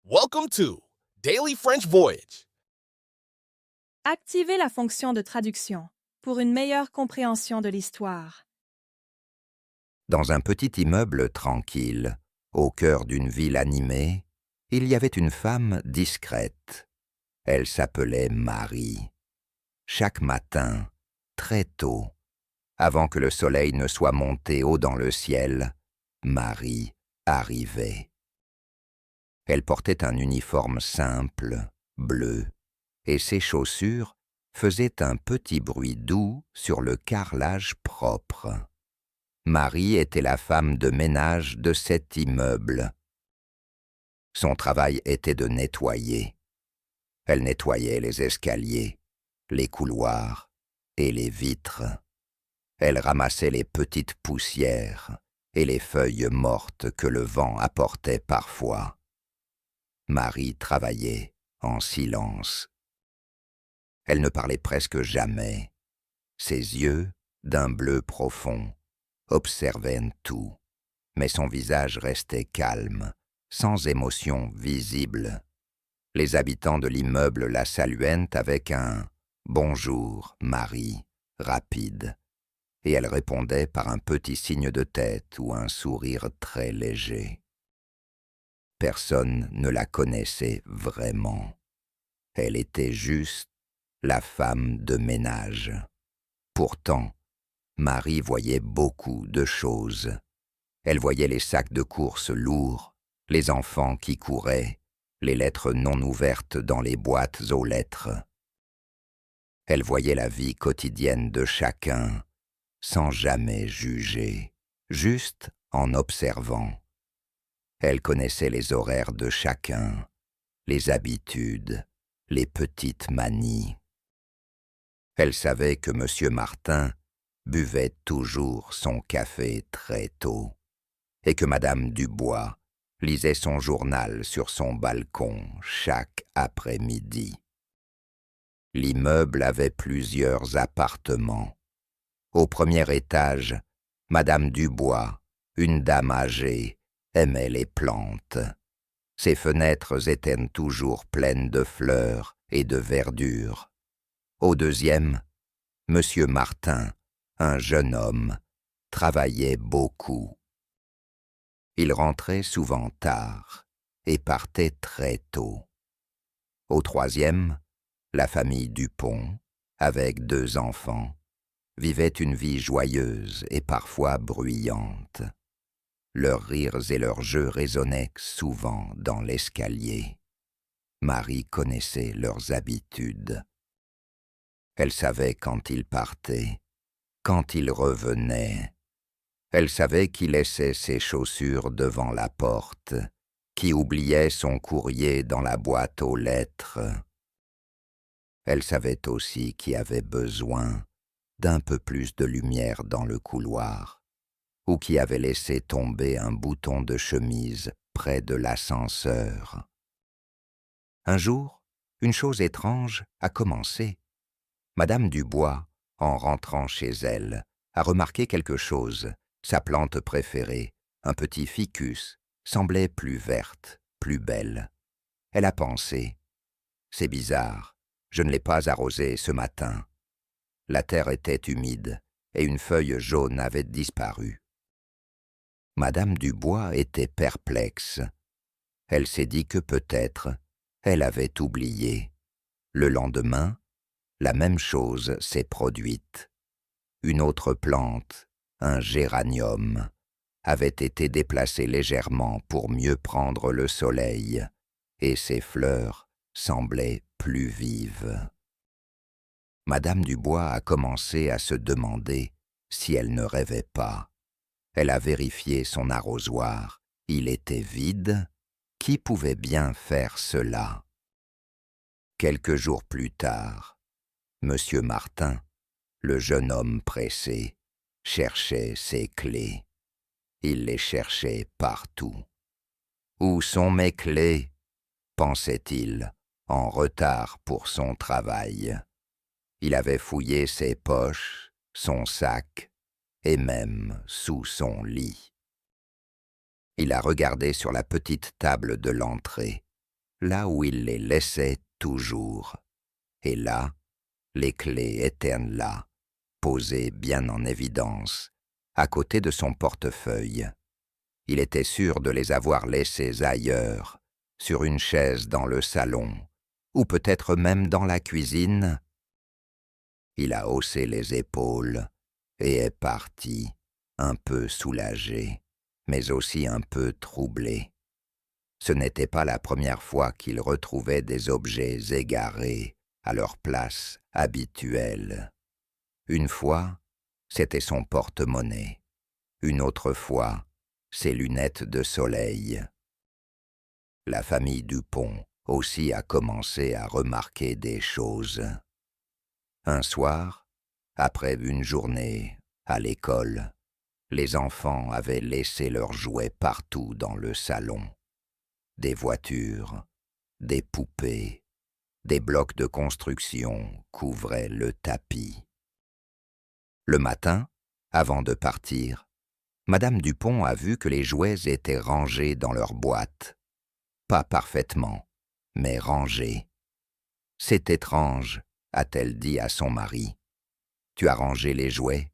Welcome to Daily French Voyage. Activez la fonction de traduction pour une meilleure compréhension de l'histoire. Dans un petit immeuble tranquille, au cœur d'une ville animée, il y avait une femme discrète. Elle s'appelait Marie. Chaque matin, très tôt, avant que le soleil ne soit monté haut dans le ciel, Marie arrivait. Elle portait un uniforme simple, bleu, et ses chaussures faisaient un petit bruit doux sur le carrelage propre. Marie était la femme de ménage de cet immeuble. Son travail était de nettoyer. Elle nettoyait les escaliers, les couloirs et les vitres. Elle ramassait les petites poussières et les feuilles mortes que le vent apportait parfois. Marie travaillait en silence. Elle ne parlait presque jamais. Ses yeux, d'un bleu profond, observaient tout, mais son visage restait calme, sans émotion visible. Les habitants de l'immeuble la saluaient avec un « Bonjour, Marie » rapide, et elle répondait par un petit signe de tête ou un sourire très léger. Personne ne la connaissait vraiment. Elle était juste la femme de ménage. Pourtant, Marie voyait beaucoup de choses. Elle voyait les sacs de courses lourds, les enfants qui couraient, les lettres non ouvertes dans les boîtes aux lettres. Elle voyait la vie quotidienne de chacun, sans jamais juger, juste en observant. Elle connaissait les horaires de chacun, les habitudes, les petites manies. Elle savait que M. Martin buvait toujours son café très tôt et que Mme Dubois lisait son journal sur son balcon chaque après-midi. L'immeuble avait plusieurs appartements. Au premier étage, Mme Dubois, une dame âgée, aimait les plantes. Ses fenêtres étaient toujours pleines de fleurs et de verdure. Au deuxième, M. Martin, un jeune homme, travaillait beaucoup. Il rentrait souvent tard et partait très tôt. Au troisième, la famille Dupont, avec 2 enfants, vivait une vie joyeuse et parfois bruyante. Leurs rires et leurs jeux résonnaient souvent dans l'escalier. Marie connaissait leurs habitudes. Elle savait quand ils partaient, quand ils revenaient. Elle savait qui laissait ses chaussures devant la porte, qui oubliait son courrier dans la boîte aux lettres. Elle savait aussi qui avait besoin d'un peu plus de lumière dans le couloir, ou qui avait laissé tomber un bouton de chemise près de l'ascenseur. Un jour, une chose étrange a commencé. Madame Dubois, en rentrant chez elle, a remarqué quelque chose. Sa plante préférée, un petit ficus, semblait plus verte, plus belle. Elle a pensé « C'est bizarre, je ne l'ai pas arrosée ce matin ». La terre était humide et une feuille jaune avait disparu. Madame Dubois était perplexe. Elle s'est dit que peut-être elle avait oublié. Le lendemain, la même chose s'est produite. Une autre plante, un géranium, avait été déplacée légèrement pour mieux prendre le soleil, et ses fleurs semblaient plus vives. Madame Dubois a commencé à se demander si elle ne rêvait pas. Elle a vérifié son arrosoir. Il était vide. Qui pouvait bien faire cela? Quelques jours plus tard, M. Martin, le jeune homme pressé, cherchait ses clés. Il les cherchait partout. « Où sont mes clés ?» pensait-il, en retard pour son travail. Il avait fouillé ses poches, son sac, et même sous son lit. Il a regardé sur la petite table de l'entrée. là où il les laissait toujours. Et là, les clés étaient là, posées bien en évidence, à côté de son portefeuille. Il était sûr de les avoir laissées ailleurs, sur une chaise dans le salon, ou peut-être même dans la cuisine. Il a haussé les épaules et est parti, un peu soulagé, mais aussi un peu troublé. Ce n'était pas la première fois qu'il retrouvait des objets égarés à leur place habituelle. Une fois, c'était son porte-monnaie. Une autre fois, ses lunettes de soleil. La famille Dupont aussi a commencé à remarquer des choses. Un soir, après une journée à l'école, les enfants avaient laissé leurs jouets partout dans le salon. Des voitures, des poupées, des blocs de construction couvraient le tapis. Le matin, avant de partir, Madame Dupont a vu que les jouets étaient rangés dans leur boîte. Pas parfaitement, mais rangés. « C'est étrange », a-t-elle dit à son mari. « Tu as rangé les jouets ?»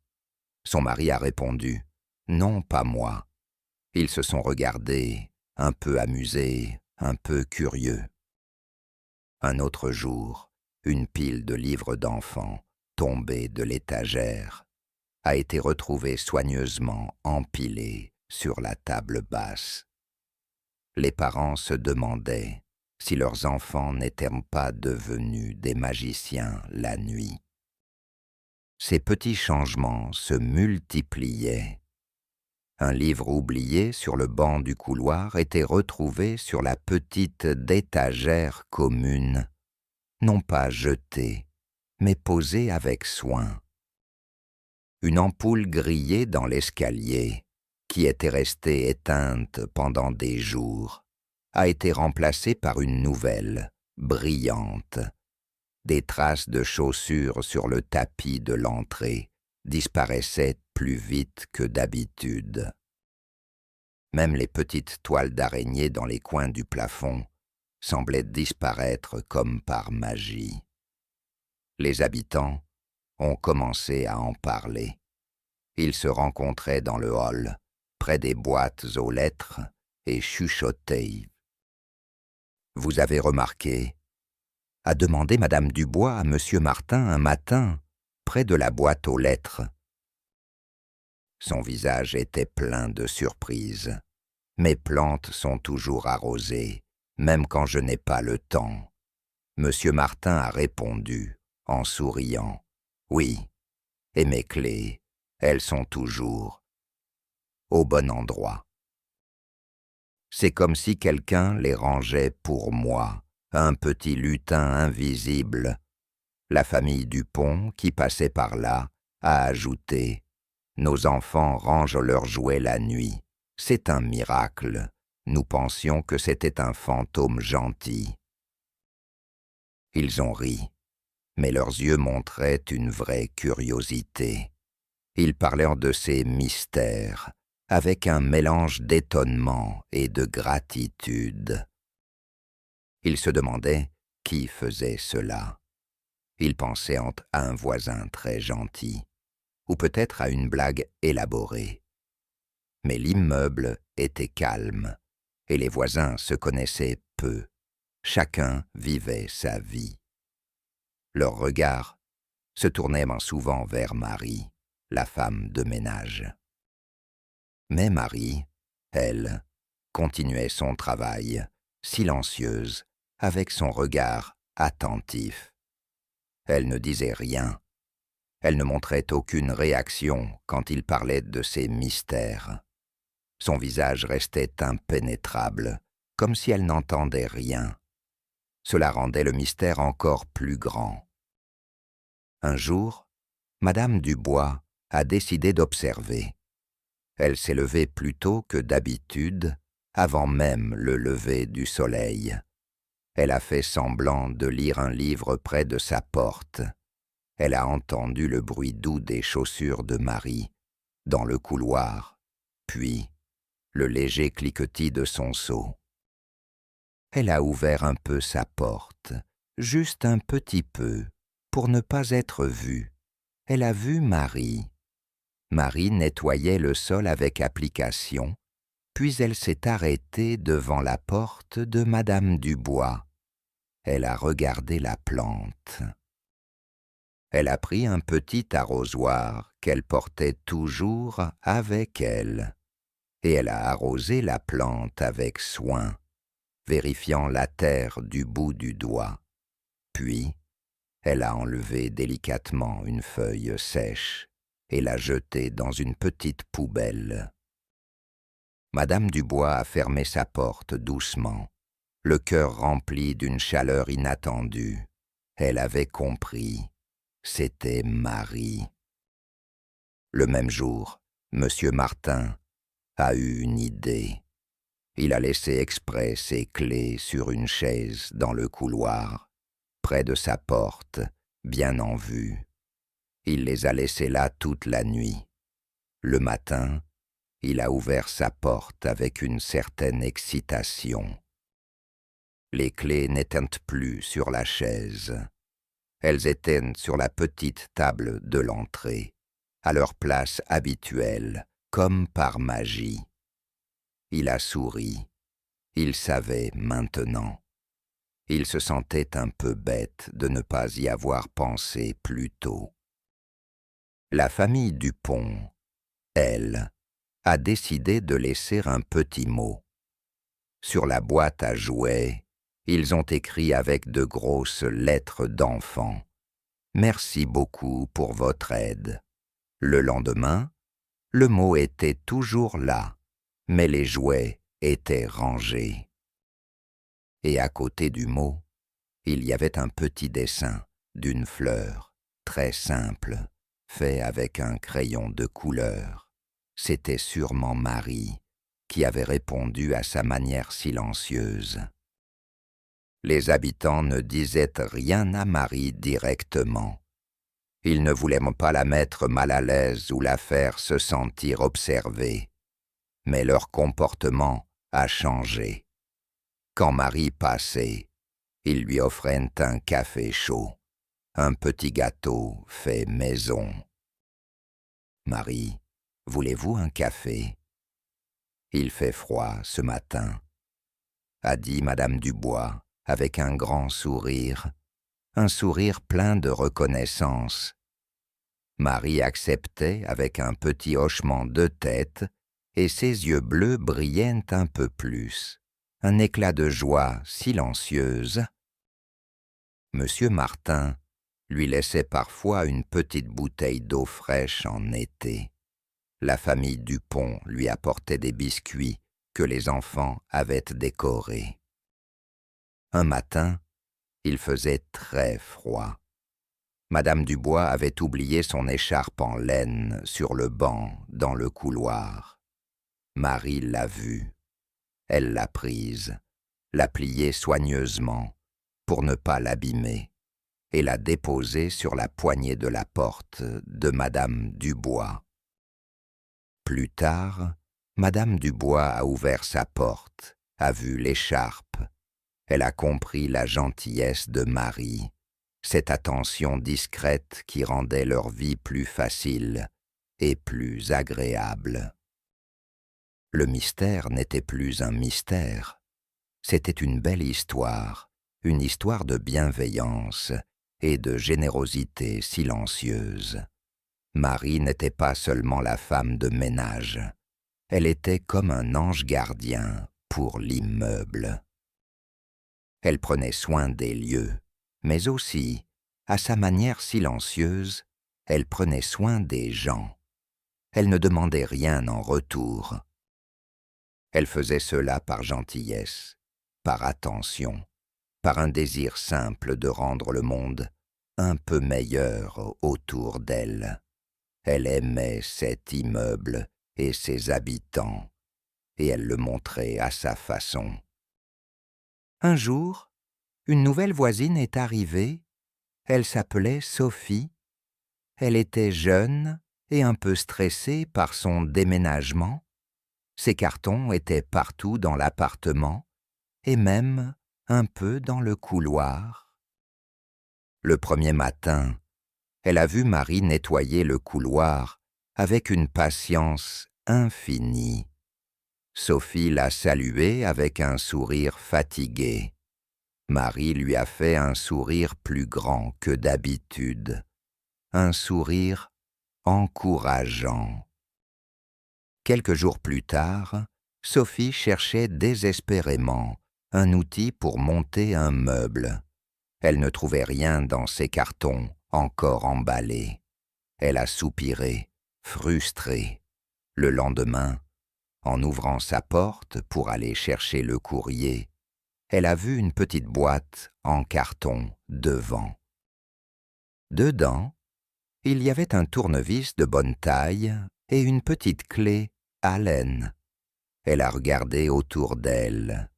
Son mari a répondu « Non, pas moi. » Ils se sont regardés, un peu amusés, un peu curieux. Un autre jour, une pile de livres d'enfants, tombée de l'étagère, a été retrouvée soigneusement empilée sur la table basse. Les parents se demandaient si leurs enfants n'étaient pas devenus des magiciens la nuit. Ces petits changements se multipliaient. Un livre oublié sur le banc du couloir était retrouvé sur la petite étagère commune, non pas jeté, mais posé avec soin. Une ampoule grillée dans l'escalier, qui était restée éteinte pendant des jours, a été remplacée par une nouvelle, brillante. Des traces de chaussures sur le tapis de l'entrée disparaissaient plus vite que d'habitude. Même les petites toiles d'araignée dans les coins du plafond semblaient disparaître comme par magie. Les habitants ont commencé à en parler. Ils se rencontraient dans le hall, près des boîtes aux lettres, et chuchotaient. « Vous avez remarqué ?» a demandé Madame Dubois à Monsieur Martin un matin, près de la boîte aux lettres. Son visage était plein de surprise. « Mes plantes sont toujours arrosées, même quand je n'ai pas le temps. » Monsieur Martin a répondu, en souriant. « Oui, et mes clés, elles sont toujours au bon endroit. » C'est comme si quelqu'un les rangeait pour moi, un petit lutin invisible. La famille Dupont, qui passait par là, a ajouté « Nos enfants rangent leurs jouets la nuit. C'est un miracle. Nous pensions que c'était un fantôme gentil. » Ils ont ri, mais leurs yeux montraient une vraie curiosité. Ils parlèrent de ces mystères, avec un mélange d'étonnement et de gratitude. Ils se demandaient qui faisait cela. Ils pensaient à un voisin très gentil, ou peut-être à une blague élaborée. Mais l'immeuble était calme, et les voisins se connaissaient peu. Chacun vivait sa vie. Leurs regards se tournaient souvent vers Marie, la femme de ménage. Mais Marie, elle, continuait son travail, silencieuse, avec son regard attentif. Elle ne disait rien. Elle ne montrait aucune réaction quand il parlait de ses mystères. Son visage restait impénétrable, comme si elle n'entendait rien. Cela rendait le mystère encore plus grand. Un jour, Madame Dubois a décidé d'observer. Elle s'est levée plus tôt que d'habitude, avant même le lever du soleil. Elle a fait semblant de lire un livre près de sa porte. Elle a entendu le bruit doux des chaussures de Marie, dans le couloir, puis le léger cliquetis de son seau. Elle a ouvert un peu sa porte, juste un petit peu, pour ne pas être vue. Elle a vu Marie. Marie nettoyait le sol avec application, puis elle s'est arrêtée devant la porte de Madame Dubois. Elle a regardé la plante. Elle a pris un petit arrosoir qu'elle portait toujours avec elle, et elle a arrosé la plante avec soin, vérifiant la terre du bout du doigt. Puis, elle a enlevé délicatement une feuille sèche et l'a jetée dans une petite poubelle. Madame Dubois a fermé sa porte doucement, le cœur rempli d'une chaleur inattendue. Elle avait compris. C'était Marie. Le même jour, Monsieur Martin a eu une idée. Il a laissé exprès ses clés sur une chaise dans le couloir, près de sa porte, bien en vue. Il les a laissées là toute la nuit. Le matin, il a ouvert sa porte avec une certaine excitation. Les clés n'étaient plus sur la chaise. Elles étaient sur la petite table de l'entrée, à leur place habituelle, comme par magie. Il a souri. Il savait maintenant. Il se sentait un peu bête de ne pas y avoir pensé plus tôt. La famille Dupont, elle, a décidé de laisser un petit mot. Sur la boîte à jouets, ils ont écrit avec de grosses lettres d'enfant. « Merci beaucoup pour votre aide. » Le lendemain, le mot était toujours là, mais les jouets étaient rangés. Et à côté du mot, il y avait un petit dessin d'une fleur, très simple, fait avec un crayon de couleur. C'était sûrement Marie, qui avait répondu à sa manière silencieuse. Les habitants ne disaient rien à Marie directement. Ils ne voulaient pas la mettre mal à l'aise ou la faire se sentir observée. Mais leur comportement a changé. Quand Marie passait, ils lui offraient un café chaud, un petit gâteau fait maison. « Marie, voulez-vous un café ? Il fait froid ce matin, » a dit Madame Dubois avec un grand sourire, un sourire plein de reconnaissance. Marie acceptait avec un petit hochement de tête et ses yeux bleus brillaient un peu plus, un éclat de joie silencieuse. Monsieur Martin lui laissait parfois une petite bouteille d'eau fraîche en été. La famille Dupont lui apportait des biscuits que les enfants avaient décorés. Un matin, il faisait très froid. Madame Dubois avait oublié son écharpe en laine sur le banc dans le couloir. Marie l'a vue. Elle l'a prise, l'a pliée soigneusement pour ne pas l'abîmer et l'a déposée sur la poignée de la porte de Madame Dubois. Plus tard, Madame Dubois a ouvert sa porte, a vu l'écharpe. Elle a compris la gentillesse de Marie, cette attention discrète qui rendait leur vie plus facile et plus agréable. Le mystère n'était plus un mystère. C'était une belle histoire, une histoire de bienveillance et de générosité silencieuse. Marie n'était pas seulement la femme de ménage, elle était comme un ange gardien pour l'immeuble. Elle prenait soin des lieux, mais aussi, à sa manière silencieuse, elle prenait soin des gens. Elle ne demandait rien en retour. Elle faisait cela par gentillesse, par attention, par un désir simple de rendre le monde un peu meilleur autour d'elle. Elle aimait cet immeuble et ses habitants, et elle le montrait à sa façon. Un jour, une nouvelle voisine est arrivée. Elle s'appelait Sophie. Elle était jeune et un peu stressée par son déménagement. Ses cartons étaient partout dans l'appartement, et même un peu dans le couloir. Le premier matin, elle a vu Marie nettoyer le couloir avec une patience infinie. Sophie l'a saluée avec un sourire fatigué. Marie lui a fait un sourire plus grand que d'habitude, un sourire encourageant. Quelques jours plus tard, Sophie cherchait désespérément un outil pour monter un meuble. Elle ne trouvait rien dans ses cartons encore emballés. Elle a soupiré, frustrée. Le lendemain, en ouvrant sa porte pour aller chercher le courrier, elle a vu une petite boîte en carton devant. Dedans, il y avait un tournevis de bonne taille et une petite clé Allen. Elle a regardé autour d'elle.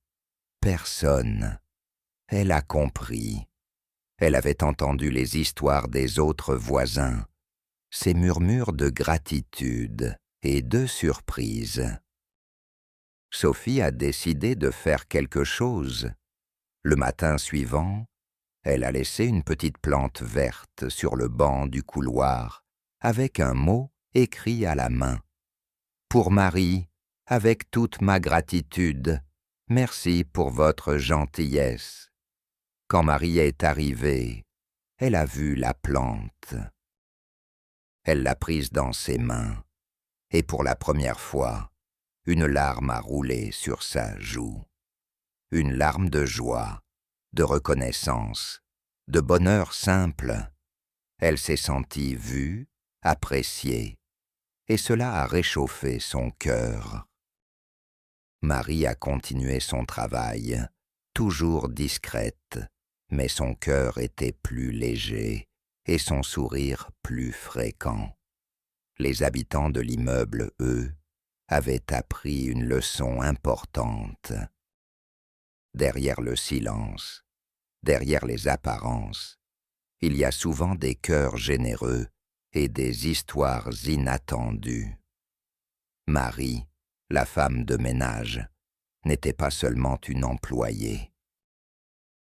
Personne. Elle a compris. Elle avait entendu les histoires des autres voisins, ces murmures de gratitude et de surprise. Sophie a décidé de faire quelque chose. Le matin suivant, elle a laissé une petite plante verte sur le banc du couloir, avec un mot écrit à la main. Pour Marie, avec toute ma gratitude, merci pour votre gentillesse. Quand Marie est arrivée, elle a vu la plante. Elle l'a prise dans ses mains, et pour la première fois, une larme a roulé sur sa joue. Une larme de joie, de reconnaissance, de bonheur simple. Elle s'est sentie vue, appréciée, et cela a réchauffé son cœur. Marie a continué son travail, toujours discrète, mais son cœur était plus léger et son sourire plus fréquent. Les habitants de l'immeuble, eux, avaient appris une leçon importante. Derrière le silence, derrière les apparences, il y a souvent des cœurs généreux et des histoires inattendues. Marie, la femme de ménage, n'était pas seulement une employée.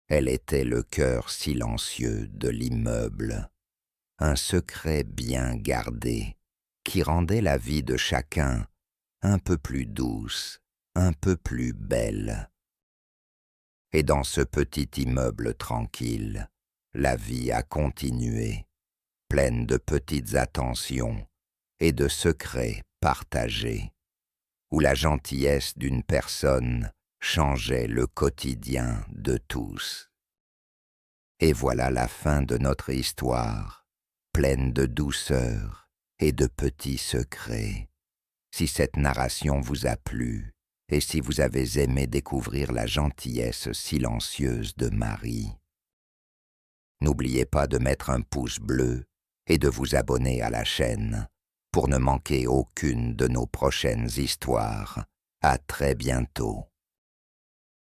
Elle était le cœur silencieux de l'immeuble, un secret bien gardé qui rendait la vie de chacun un peu plus douce, un peu plus belle. Et dans ce petit immeuble tranquille, la vie a continué, pleine de petites attentions et de secrets partagés, où la gentillesse d'une personne changeait le quotidien de tous. Et voilà la fin de notre histoire, pleine de douceur et de petits secrets. Si cette narration vous a plu, et si vous avez aimé découvrir la gentillesse silencieuse de Marie, n'oubliez pas de mettre un pouce bleu et de vous abonner à la chaîne pour ne manquer aucune de nos prochaines histoires. À très bientôt.